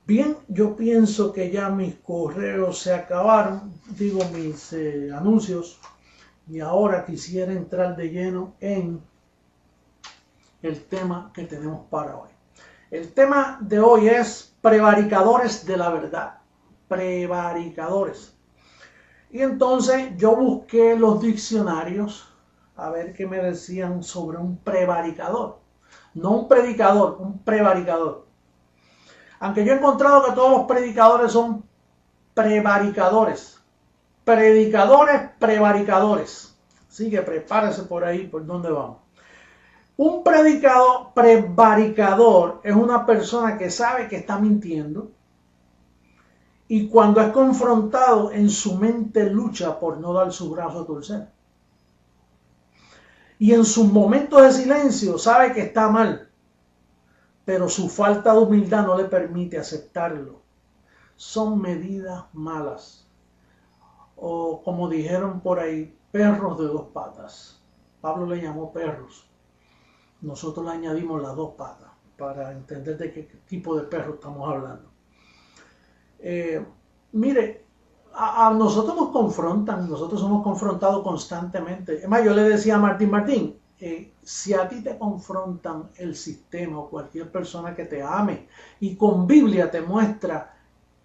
Bien, yo pienso que ya mis correos se acabaron, digo mis anuncios, y ahora quisiera entrar de lleno en el tema que tenemos para hoy. El tema de hoy es prevaricadores de la verdad. Prevaricadores. Y entonces yo busqué los diccionarios a ver qué me decían sobre un prevaricador. No un predicador, un prevaricador. Aunque yo he encontrado que todos los predicadores son prevaricadores. Predicadores, prevaricadores. Así que prepárese por ahí, por dónde vamos. Un predicador, prevaricador es una persona que sabe que está mintiendo y cuando es confrontado en su mente lucha por no dar su brazo a torcer. Y en sus momentos de silencio sabe que está mal, pero su falta de humildad no le permite aceptarlo. Son medidas malas. O como dijeron por ahí, perros de dos patas. Pablo le llamó perros. Nosotros le añadimos las dos patas para entender de qué tipo de perro estamos hablando. Mire, a nosotros nos confrontan, nosotros somos confrontados constantemente. Es más, yo le decía a Martín, si a ti te confrontan el sistema o cualquier persona que te ame y con Biblia te muestra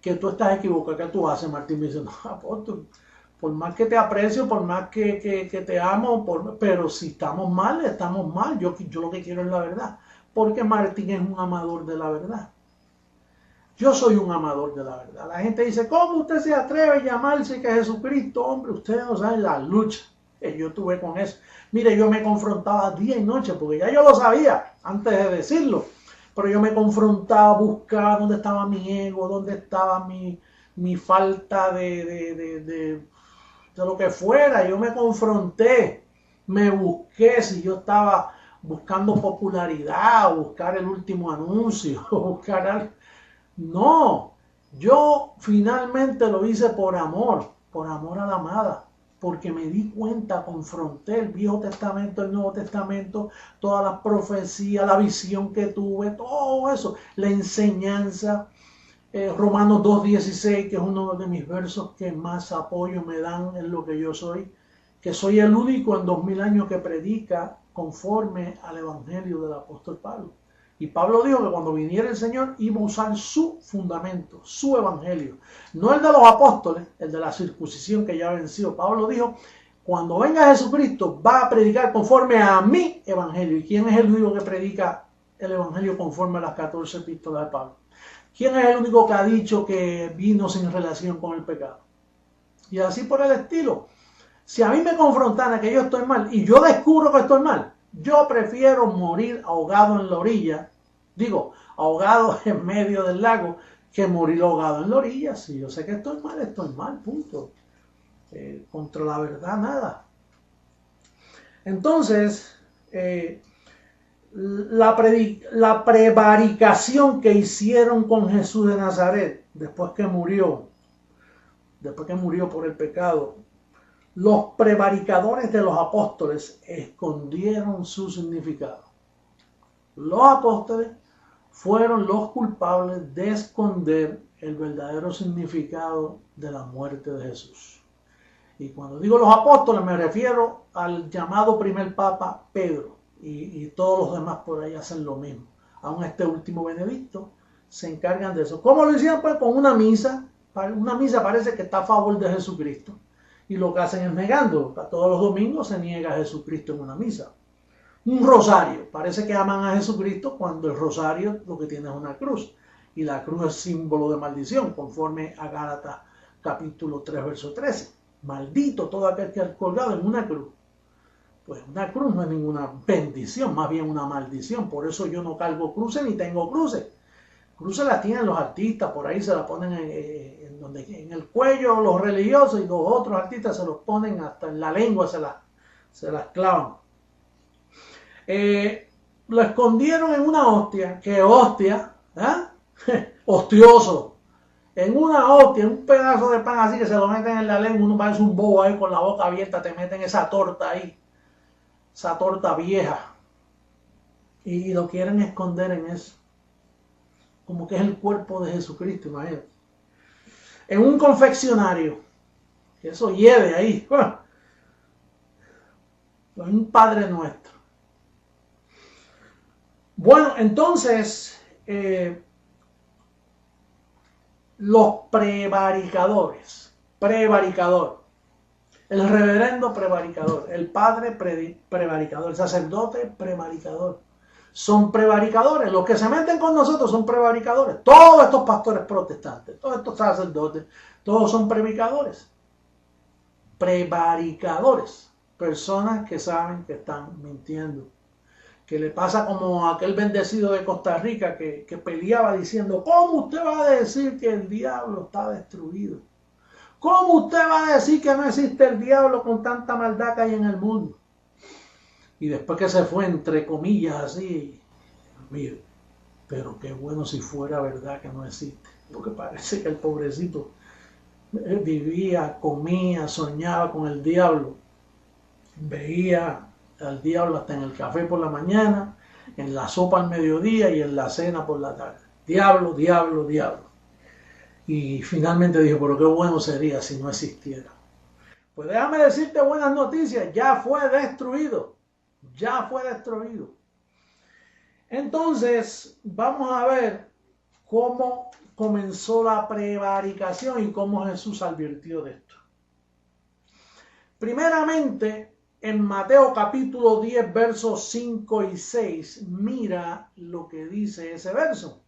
que tú estás equivocado, ¿qué tú haces? Martín me dice, no, apóstol, por más que te aprecio, por más que te amo, pero si estamos mal, estamos mal. Yo lo que quiero es la verdad. Porque Martín es un amador de la verdad. Yo soy un amador de la verdad. La gente dice, ¿cómo usted se atreve a llamarse que Jesucristo? Hombre, ustedes no saben la lucha que yo tuve con eso. Mire, yo me confrontaba día y noche, porque ya yo lo sabía antes de decirlo. Pero yo me confrontaba, buscaba dónde estaba mi ego, dónde estaba mi falta de lo que fuera. Yo me confronté, me busqué si yo estaba buscando popularidad, buscar el último anuncio, buscar algo. No, yo finalmente lo hice por amor a la amada, porque me di cuenta, confronté el Viejo Testamento, el Nuevo Testamento, todas las profecías, la visión que tuve, todo eso, la enseñanza. Romanos 2:16, que es uno de mis versos que más apoyo me dan en lo que yo soy, que soy el único en 2000 años que predica conforme al evangelio del apóstol Pablo. Y Pablo dijo que cuando viniera el Señor iba a usar su fundamento, su evangelio. No el de los apóstoles, el de la circuncisión que ya venció. Pablo dijo, cuando venga Jesucristo va a predicar conforme a mi evangelio. ¿Y quién es el único que predica el evangelio conforme a las 14 epístolas de Pablo? ¿Quién es el único que ha dicho que vino sin relación con el pecado? Y así por el estilo. Si a mí me confrontan que yo estoy mal y yo descubro que estoy mal, yo prefiero morir ahogado en la orilla, digo, ahogado en medio del lago, que morir ahogado en la orilla. Si yo sé que estoy mal, punto. Contra la verdad, nada. Entonces, la prevaricación que hicieron con Jesús de Nazaret, después que murió por el pecado, los prevaricadores de los apóstoles escondieron su significado. Los apóstoles fueron los culpables de esconder el verdadero significado de la muerte de Jesús. Y cuando digo los apóstoles me refiero al llamado primer papa Pedro, y todos los demás por ahí hacen lo mismo. Aún este último Benedicto se encargan de eso. ¿Cómo lo hicieron? Pues con una misa. Una misa parece que está a favor de Jesucristo. Y lo que hacen es negando. Todos los domingos se niega a Jesucristo en una misa. Un rosario. Parece que aman a Jesucristo cuando el rosario lo que tiene es una cruz. Y la cruz es símbolo de maldición, conforme a Gálatas capítulo 3, verso 13. Maldito todo aquel que ha colgado en una cruz. Pues una cruz no es ninguna bendición, más bien una maldición. Por eso yo no cargo cruces ni tengo cruces. Cruces las tienen los artistas, por ahí se la ponen en el cuello los religiosos, y los otros artistas se los ponen hasta en la lengua, se las clavan. Lo escondieron en una hostia, que hostia, hostioso. En una hostia, en un pedazo de pan así que se lo meten en la lengua, uno parece un bobo ahí con la boca abierta, te meten esa torta ahí, esa torta vieja, y lo quieren esconder en eso. como que es el cuerpo de Jesucristo, imagínate. En un confeccionario, eso hiede ahí, un Padre Nuestro. Bueno, entonces, los prevaricadores, prevaricador, el reverendo prevaricador, el padre prevaricador, el sacerdote prevaricador, son prevaricadores. Los que se meten con nosotros son prevaricadores. Todos estos pastores protestantes, todos estos sacerdotes, todos son prevaricadores. Prevaricadores, personas que saben que están mintiendo. Que le pasa como a aquel bendecido de Costa Rica que peleaba diciendo, ¿cómo usted va a decir que el diablo está destruido? ¿Cómo usted va a decir que no existe el diablo con tanta maldad que hay en el mundo? Y después que se fue, entre comillas, así, mire, pero qué bueno si fuera verdad que no existe. Porque parece que el pobrecito vivía, comía, soñaba con el diablo, veía al diablo hasta en el café por la mañana, en la sopa al mediodía y en la cena por la tarde. Diablo, diablo, diablo. Y finalmente dijo, pero qué bueno sería si no existiera. Pues déjame decirte buenas noticias, ya fue destruido. Ya fue destruido. Entonces, vamos a ver cómo comenzó la prevaricación y cómo Jesús advirtió de esto. Primeramente, en Mateo capítulo 10, versos 5 y 6, mira lo que dice ese verso.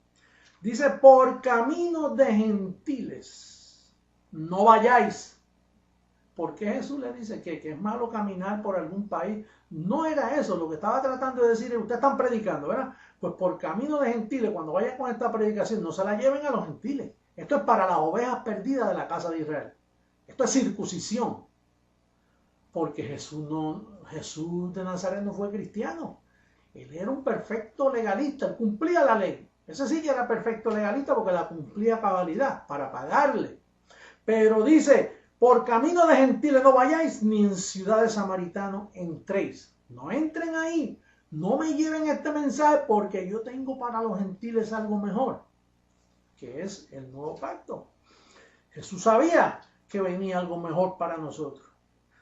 Dice, por caminos de gentiles no vayáis. ¿Por qué Jesús le dice que es malo caminar por algún país? No era eso, lo que estaba tratando de decir es, ustedes están predicando, ¿verdad? Pues por camino de gentiles, cuando vayan con esta predicación, no se la lleven a los gentiles. Esto es para las ovejas perdidas de la casa de Israel. Esto es circuncisión. Porque Jesús de Nazaret no fue cristiano. Él era un perfecto legalista, él cumplía la ley. Ese sí que era perfecto legalista porque la cumplía a cabalidad para pagarle. Pero dice, por camino de gentiles no vayáis, ni en ciudad de samaritanos entréis. No entren ahí, no me lleven este mensaje porque yo tengo para los gentiles algo mejor, que es el nuevo pacto. Jesús sabía que venía algo mejor para nosotros.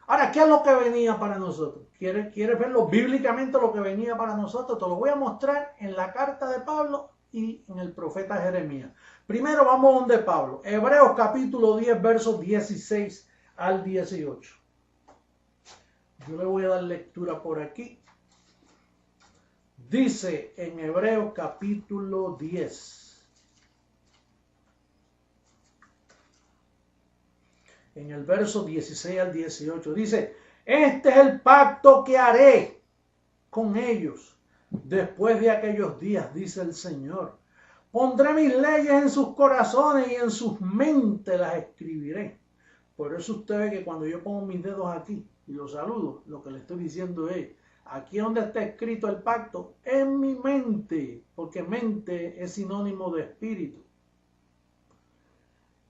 Ahora, ¿qué es lo que venía para nosotros? ¿Quieres verlo bíblicamente lo que venía para nosotros? Te lo voy a mostrar en la carta de Pablo y en el profeta Jeremías. Primero vamos donde Pablo. Hebreos capítulo 10, versos 16 al 18. Yo le voy a dar lectura por aquí. Dice en Hebreos capítulo 10. En el verso 16 al 18 dice, este es el pacto que haré con ellos después de aquellos días, dice el Señor. Pondré mis leyes en sus corazones y en sus mentes las escribiré. Por eso usted ve que cuando yo pongo mis dedos aquí y los saludo, lo que le estoy diciendo es, aquí donde está escrito el pacto, en mi mente, porque mente es sinónimo de espíritu.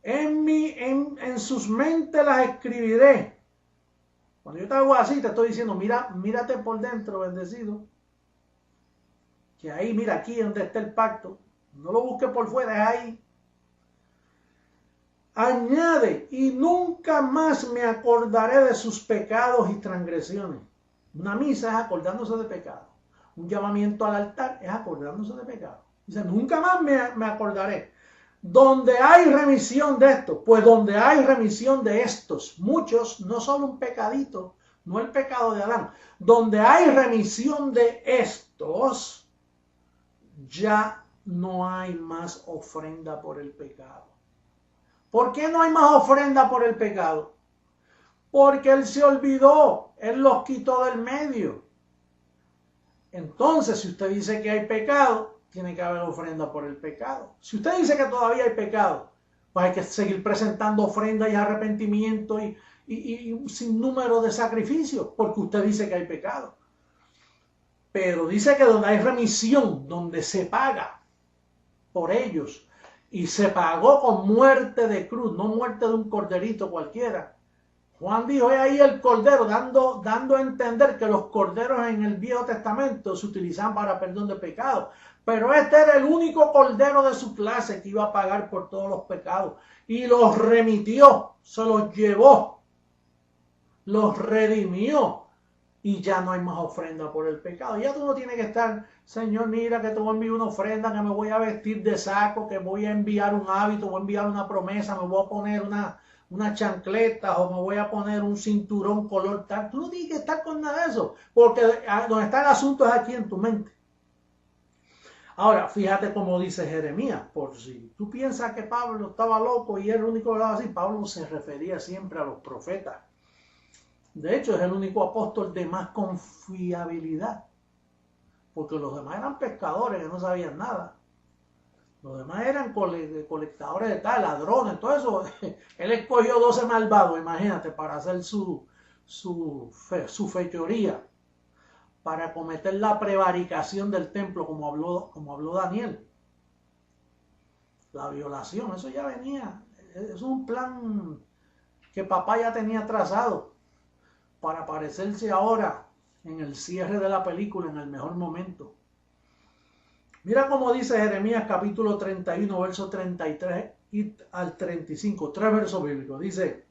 En sus mentes las escribiré. Cuando yo te hago así, te estoy diciendo, mírate por dentro, bendecido. Que ahí, mira, aquí donde está el pacto. No lo busques por fuera, es ahí. Añade, y nunca más me acordaré de sus pecados y transgresiones. Una misa es acordándose de pecado. Un llamamiento al altar es acordándose de pecado. Dice, nunca más me acordaré. Donde hay remisión de esto, pues donde hay remisión de estos, muchos, no solo un pecadito, no el pecado de Adán, donde hay remisión de estos, ya no hay más ofrenda por el pecado. ¿Por qué no hay más ofrenda por el pecado? Porque Él se olvidó, Él los quitó del medio. Entonces, si usted dice que hay pecado, tiene que haber ofrenda por el pecado. Si usted dice que todavía hay pecado, pues hay que seguir presentando ofrenda y arrepentimiento y un sinnúmero de sacrificios, porque usted dice que hay pecado. Pero dice que donde hay remisión, donde se paga por ellos, y se pagó con muerte de cruz, no muerte de un corderito cualquiera, Juan dijo, he ahí el cordero, dando a entender que los corderos en el Viejo Testamento se utilizaban para perdón de pecados. Pero este era el único cordero de su clase que iba a pagar por todos los pecados. Y los remitió, se los llevó, los redimió. Y ya no hay más ofrenda por el pecado. Ya tú no tienes que estar, Señor, mira que te voy a enviar una ofrenda, que me voy a vestir de saco, que voy a enviar un hábito, voy a enviar una promesa, me voy a poner una chancleta o me voy a poner un cinturón color tal. Tú no tienes que estar con nada de eso, porque donde está el asunto es aquí en tu mente. Ahora, fíjate cómo dice Jeremías, por si tú piensas que Pablo estaba loco y era el único que hablaba así, Pablo se refería siempre a los profetas. De hecho, es el único apóstol de más confiabilidad, porque los demás eran pescadores que no sabían nada. Los demás eran colectadores de tal, ladrones, todo eso. Él escogió 12 malvados, imagínate, para hacer su fechoría, para cometer la prevaricación del templo, como habló Daniel. La violación, eso ya venía. Es un plan que papá ya tenía trazado para aparecerse ahora en el cierre de la película, en el mejor momento. Mira cómo dice Jeremías capítulo 31, verso 33 y al 35, 3 versos bíblicos. Dice,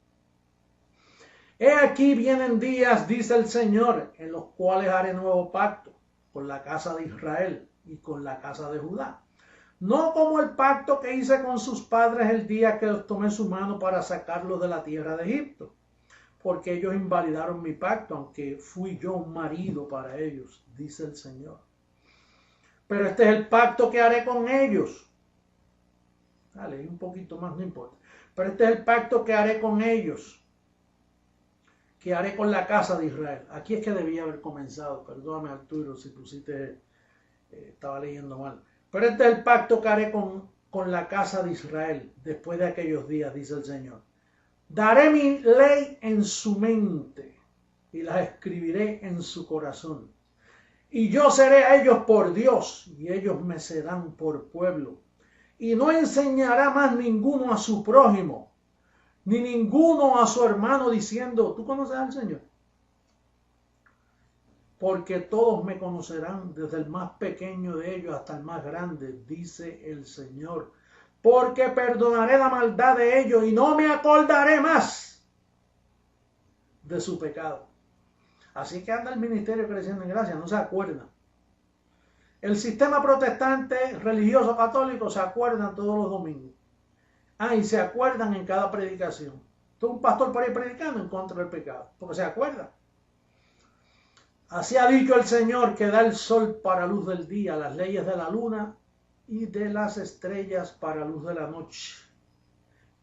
he aquí vienen días, dice el Señor, en los cuales haré nuevo pacto con la casa de Israel y con la casa de Judá. No como el pacto que hice con sus padres el día que los tomé su mano para sacarlos de la tierra de Egipto, porque ellos invalidaron mi pacto, aunque fui yo un marido para ellos, dice el Señor. Pero este es el pacto que haré con ellos. Dale, un poquito más, no importa. Pero este es el pacto que haré con ellos, que haré con la casa de Israel. Aquí es que debía haber comenzado. Perdóname, Arturo, si pusiste, estaba leyendo mal. Pero este es el pacto que haré con la casa de Israel después de aquellos días, dice el Señor. Daré mi ley en su mente y las escribiré en su corazón. Y yo seré a ellos por Dios y ellos me serán por pueblo. Y no enseñará más ninguno a su prójimo, ni ninguno a su hermano diciendo, ¿tú conoces al Señor? Porque todos me conocerán, desde el más pequeño de ellos hasta el más grande, dice el Señor. Porque perdonaré la maldad de ellos y no me acordaré más de su pecado. Así que anda el ministerio creciendo en gracia, no se acuerdan. El sistema protestante religioso católico se acuerdan todos los domingos. Y se acuerdan en cada predicación. Todo un pastor por ahí predicando en contra del pecado, porque se acuerdan. Así ha dicho el Señor, que da el sol para luz del día, las leyes de la luna y de las estrellas para luz de la noche,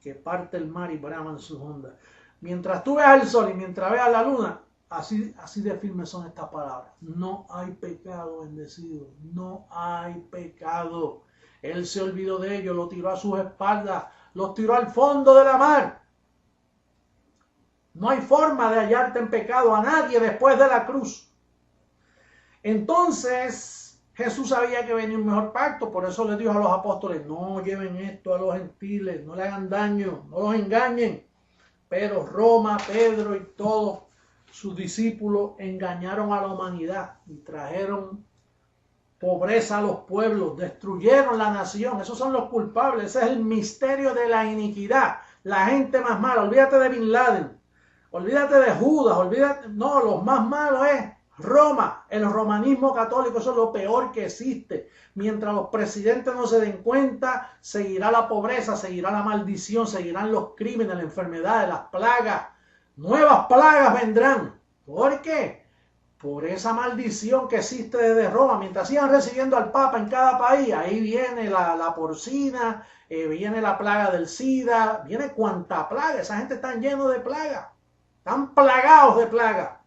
que parte el mar y braman sus ondas. Mientras tú veas el sol y mientras veas la luna, así de firmes son estas palabras. No hay pecado, bendecido, no hay pecado. Él se olvidó de ellos, lo tiró a sus espaldas, los tiró al fondo de la mar. No hay forma de hallarte en pecado a nadie después de la cruz. Entonces Jesús sabía que venía un mejor pacto, por eso le dijo a los apóstoles, no lleven esto a los gentiles, no le hagan daño, no los engañen. Pero Roma, Pedro y todos sus discípulos engañaron a la humanidad y trajeron pobreza a los pueblos, destruyeron la nación. Esos son los culpables, ese es el misterio de la iniquidad. La gente más mala, olvídate de Bin Laden, olvídate de Judas, olvídate, no, los más malos es Roma, el romanismo católico, eso es lo peor que existe. Mientras los presidentes no se den cuenta, seguirá la pobreza, seguirá la maldición, seguirán los crímenes, las enfermedades, las plagas. Nuevas plagas vendrán. ¿Por qué? Por esa maldición que existe desde Roma. Mientras sigan recibiendo al Papa en cada país, ahí viene la porcina, viene la plaga del SIDA, viene cuanta plaga. Esa gente está lleno de plaga. Están plagados de plaga.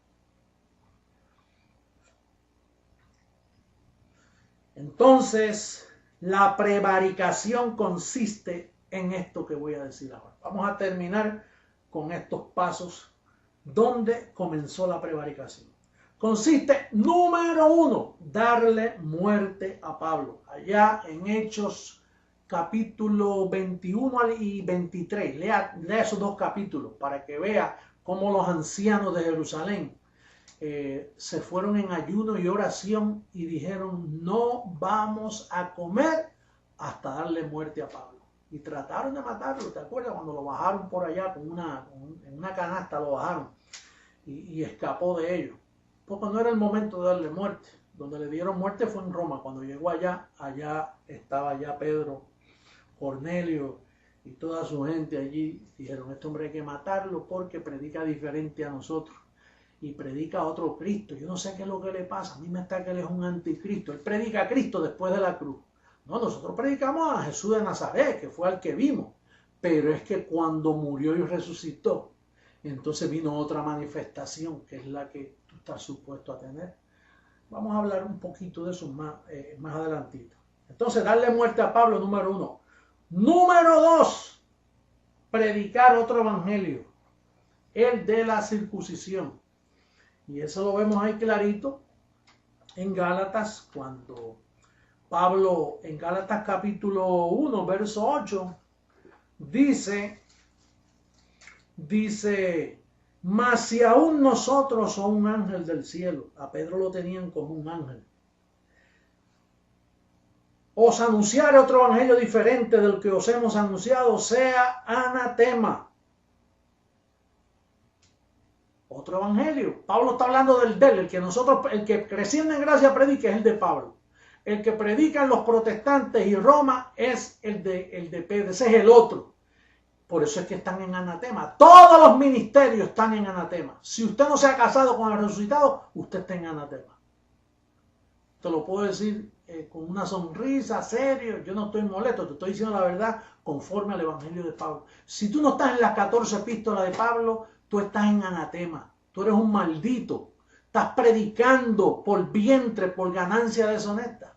Entonces, la prevaricación consiste en esto que voy a decir ahora. Vamos a terminar con estos pasos donde comenzó la prevaricación. Consiste, número 1, darle muerte a Pablo. Allá en Hechos capítulo 21 y 23. Lea esos dos capítulos para que vea cómo los ancianos de Jerusalén se fueron en ayuno y oración y dijeron: no vamos a comer hasta darle muerte a Pablo. Y trataron de matarlo. ¿Te acuerdas cuando lo bajaron por allá en una canasta? Lo bajaron y escapó de ellos, porque no era el momento de darle muerte. Donde le dieron muerte fue en Roma. Cuando llegó allá estaba ya Pedro, Cornelio y toda su gente allí. Dijeron: este hombre hay que matarlo porque predica diferente a nosotros y predica a otro Cristo. Yo no sé qué es lo que le pasa. A mí me está que él es un anticristo. Él predica a Cristo después de la cruz. No, nosotros predicamos a Jesús de Nazaret, que fue al que vimos. Pero es que cuando murió y resucitó, entonces vino otra manifestación, que es la que tú estás supuesto a tener. Vamos a hablar un poquito de eso más adelantito. Entonces, darle muerte a Pablo, número 1. Número 2, predicar otro evangelio, el de la circuncisión. Y eso lo vemos ahí clarito en Gálatas, cuando Pablo, en Gálatas capítulo 1, verso 8, dice, mas si aún nosotros somos un ángel del cielo, a Pedro lo tenían como un ángel, os anunciaré otro evangelio diferente del que os hemos anunciado, sea anatema. Otro evangelio. Pablo está hablando del el que nosotros, el que creciendo en gracia predica es el de Pablo. El que predican los protestantes y Roma es el de Pedro, ese es el otro. Por eso es que están en anatema. Todos los ministerios están en anatema. Si usted no se ha casado con el resucitado, usted está en anatema. Te lo puedo decir con una sonrisa, serio. Yo no estoy molesto, te estoy diciendo la verdad conforme al evangelio de Pablo. Si tú no estás en las 14 epístolas de Pablo, tú estás en anatema. Tú eres un maldito. Estás predicando por vientre, por ganancia deshonesta.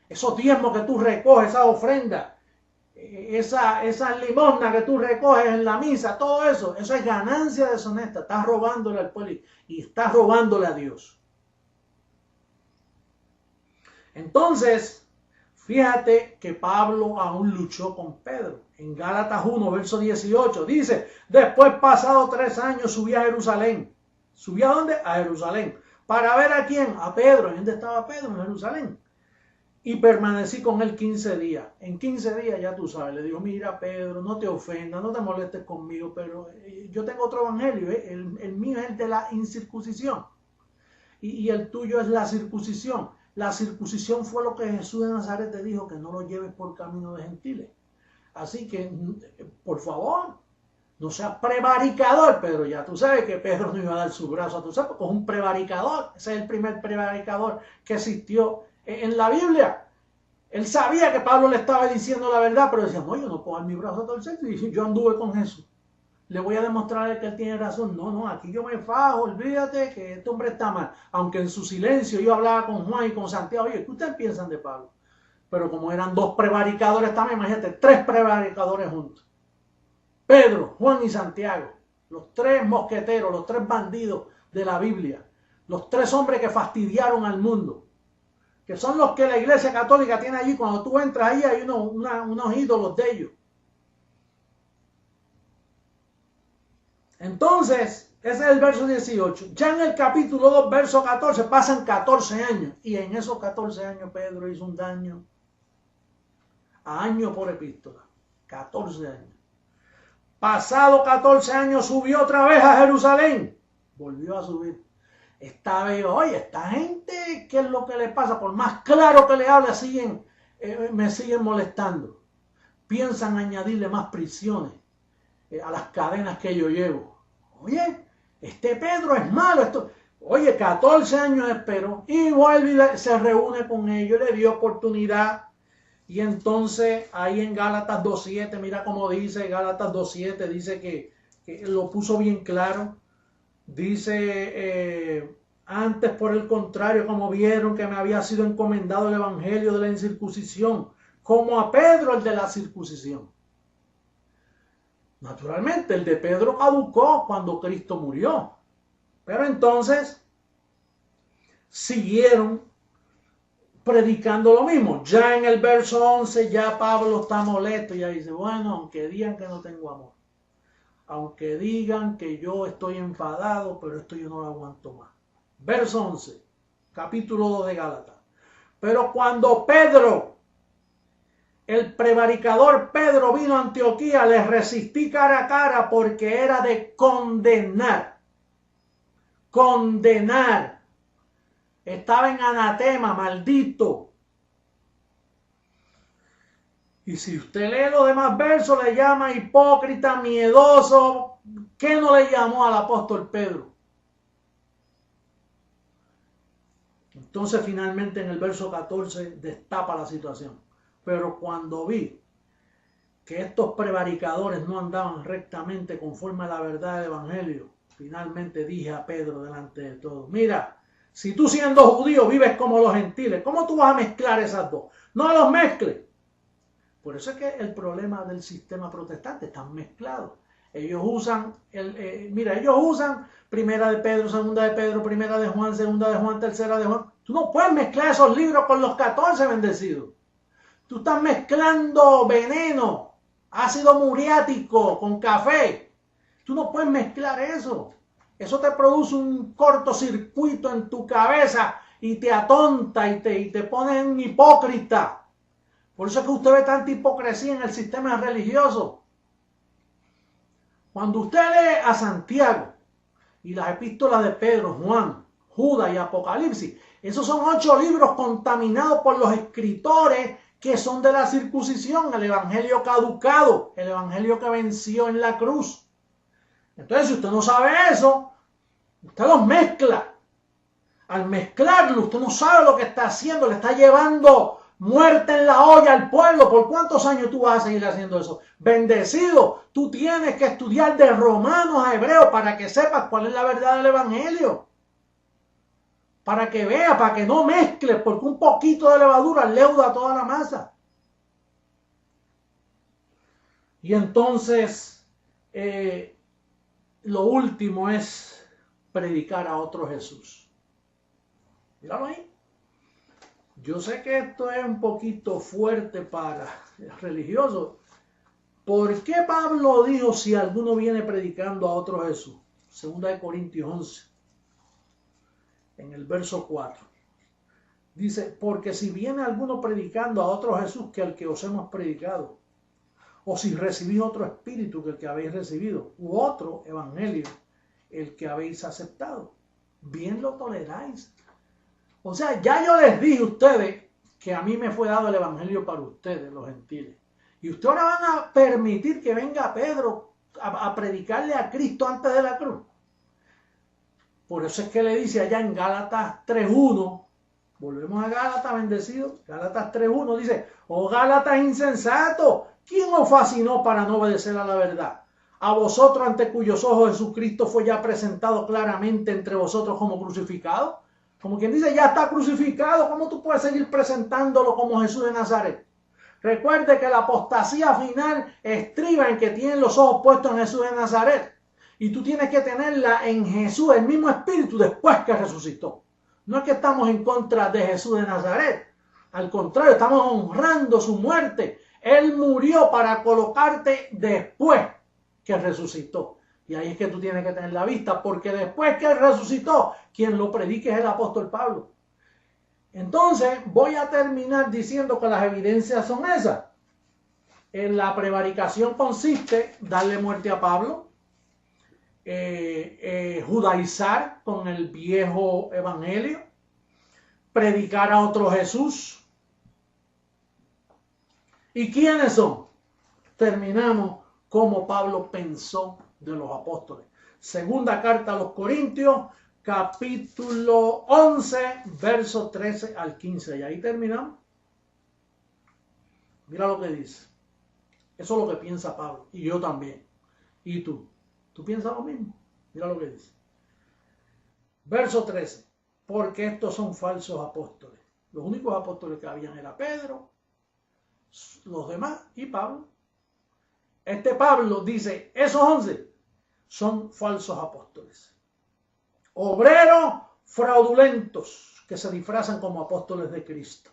Esos diezmos que tú recoges, esas ofrendas, esas limosnas que tú recoges en la misa, todo eso es ganancia deshonesta. Estás robándole al pueblo y estás robándole a Dios. Entonces, fíjate que Pablo aún luchó con Pedro. En Gálatas 1, verso 18, dice: después, pasado 3 años, subí a Jerusalén. ¿Subí a dónde? A Jerusalén. ¿Para ver a quién? A Pedro. ¿Y dónde estaba Pedro? En Jerusalén. Y permanecí con él 15 días. En 15 días, ya tú sabes, le digo: mira, Pedro, no te ofendas, no te molestes conmigo, pero yo tengo otro evangelio. El mío es el de la incircuncisión. Y el tuyo es la circuncisión. La circuncisión fue lo que Jesús de Nazaret te dijo, que no lo lleves por camino de gentiles. Así que, por favor, no seas prevaricador. Pero ya tú sabes que Pedro no iba a dar su brazo a tu sapo, porque es un prevaricador. Ese es el primer prevaricador que existió en la Biblia. Él sabía que Pablo le estaba diciendo la verdad, pero decía: no, yo no puedo dar mi brazo a torcer. Y yo anduve con Jesús. Le voy a demostrar que él tiene razón. No, aquí yo me fajo, olvídate que este hombre está mal. Aunque en su silencio yo hablaba con Juan y con Santiago. Oye, ¿qué ustedes piensan de Pablo? Pero como eran 2 prevaricadores también, imagínate, 3 prevaricadores juntos. Pedro, Juan y Santiago, los 3 mosqueteros, los 3 bandidos de la Biblia, los 3 hombres que fastidiaron al mundo, que son los que la Iglesia Católica tiene allí. Cuando tú entras ahí hay unos ídolos de ellos. Entonces, ese es el verso 18. Ya en el capítulo 2, verso 14, pasan 14 años. Y en esos 14 años Pedro hizo un daño a año por epístola. 14 años. Pasado 14 años subió otra vez a Jerusalén. Volvió a subir. Esta vez, oye, esta gente, ¿qué es lo que le pasa? Por más claro que le hable, me siguen molestando. Piensan añadirle más prisiones a las cadenas que yo llevo. Oye, este Pedro es malo. Oye, 14 años esperó y vuelve y se reúne con ellos, le dio oportunidad. Y entonces ahí en Gálatas 2.7, mira cómo dice Gálatas 2.7, dice que lo puso bien claro. Dice, antes por el contrario, como vieron que me había sido encomendado el evangelio de la incircuncisión, como a Pedro el de la circuncisión. Naturalmente, el de Pedro caducó cuando Cristo murió. Pero entonces siguieron predicando lo mismo. Ya en el verso 11, ya Pablo está molesto. Ya dice: bueno, aunque digan que no tengo amor, aunque digan que yo estoy enfadado, pero esto yo no lo aguanto más. Verso 11, capítulo 2 de Gálatas. Pero cuando Pedro, el prevaricador Pedro, vino a Antioquía, les resistí cara a cara porque era de condenar. Condenar. Estaba en anatema, maldito. Y si usted lee los demás versos, le llama hipócrita, miedoso. ¿Qué no le llamó al apóstol Pedro? Entonces finalmente en el verso 14 destapa la situación. Pero cuando vi que estos prevaricadores no andaban rectamente conforme a la verdad del evangelio, finalmente dije a Pedro delante de todos: mira, si tú siendo judío vives como los gentiles, ¿cómo tú vas a mezclar esas dos? No los mezcles. Por eso es que el problema del sistema protestante están mezclados. Ellos usan, ellos usan primera de Pedro, segunda de Pedro, primera de Juan, segunda de Juan, tercera de Juan. Tú no puedes mezclar esos libros con los 14 bendecidos. Tú estás mezclando veneno, ácido muriático con café. Tú no puedes mezclar eso. Eso te produce un cortocircuito en tu cabeza y te atonta y te pone en hipócrita. Por eso es que usted ve tanta hipocresía en el sistema religioso. Cuando usted lee a Santiago y las epístolas de Pedro, Juan, Judas y Apocalipsis, esos son 8 libros contaminados por los escritores que son de la circuncisión, el evangelio caducado, el evangelio que venció en la cruz. Entonces, si usted no sabe eso, usted los mezcla. Al mezclarlo, usted no sabe lo que está haciendo, le está llevando muerte en la olla al pueblo. ¿Por cuántos años tú vas a seguir haciendo eso? Bendecido, tú tienes que estudiar de Romanos a Hebreos para que sepas cuál es la verdad del evangelio. Para que veas, para que no mezcles, porque un poquito de levadura leuda toda la masa. Y entonces, lo último es predicar a otro Jesús. Míralo ahí. Yo sé que esto es un poquito fuerte para el religioso. ¿Por qué Pablo dijo si alguno viene predicando a otro Jesús? 2 Corintios 11, en el verso 4. Dice: porque si viene alguno predicando a otro Jesús que el que os hemos predicado, o si recibís otro espíritu que el que habéis recibido, u otro evangelio el que habéis aceptado, bien lo toleráis. O sea, ya yo les dije a ustedes que a mí me fue dado el evangelio para ustedes, los gentiles. Y ustedes ahora van a permitir que venga Pedro a predicarle a Cristo antes de la cruz. Por eso es que le dice allá en Gálatas 3.1, volvemos a Gálatas, bendecido, Gálatas 3.1, dice: oh Gálatas insensato, ¿quién os fascinó para no obedecer a la verdad? A vosotros, ante cuyos ojos Jesucristo fue ya presentado claramente entre vosotros como crucificado. Como quien dice, ya está crucificado. ¿Cómo tú puedes seguir presentándolo como Jesús de Nazaret? Recuerde que la apostasía final estriba en que tienen los ojos puestos en Jesús de Nazaret. Y tú tienes que tenerla en Jesús, el mismo espíritu, después que resucitó. No es que estamos en contra de Jesús de Nazaret. Al contrario, estamos honrando su muerte. Él murió para colocarte después que resucitó. Y ahí es que tú tienes que tener la vista, porque después que Él resucitó, quien lo predique es el apóstol Pablo. Entonces, voy a terminar diciendo que las evidencias son esas. En la prevaricación consiste en darle muerte a Pablo, judaizar con el viejo evangelio, predicar a otro Jesús. ¿Y quiénes son? Terminamos como Pablo pensó de los apóstoles. Segunda carta a los Corintios, capítulo 11, versos 13 al 15. Y ahí terminamos. Mira lo que dice. Eso es lo que piensa Pablo. Y yo también. ¿Y tú? ¿Tú piensas lo mismo? Mira lo que dice. Verso 13. Porque estos son falsos apóstoles. Los únicos apóstoles que habían era Pedro, los demás y Pablo. Este Pablo dice, esos 11 son falsos apóstoles. Obreros fraudulentos que se disfrazan como apóstoles de Cristo.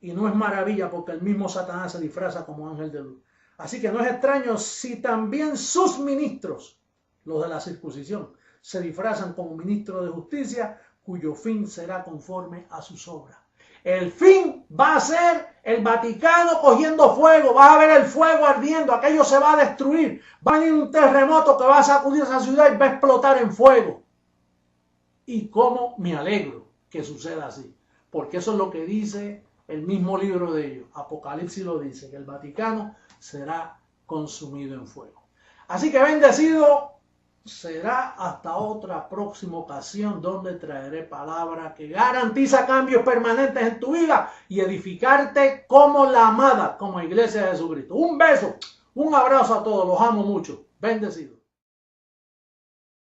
Y no es maravilla porque el mismo Satanás se disfraza como ángel de luz. Así que no es extraño si también sus ministros, los de la circuncisión, se disfrazan como ministros de justicia, cuyo fin será conforme a sus obras. El fin va a ser el Vaticano cogiendo fuego, vas a ver el fuego ardiendo, aquello se va a destruir, va a venir un terremoto que va a sacudir esa ciudad y va a explotar en fuego. Y cómo me alegro que suceda así, porque eso es lo que dice el mismo libro de ellos. Apocalipsis lo dice, que el Vaticano será consumido en fuego. Así que bendecido será hasta otra próxima ocasión donde traeré palabra que garantiza cambios permanentes en tu vida y edificarte como la amada, como Iglesia de Jesucristo. Un beso, un abrazo a todos, los amo mucho. Bendecido.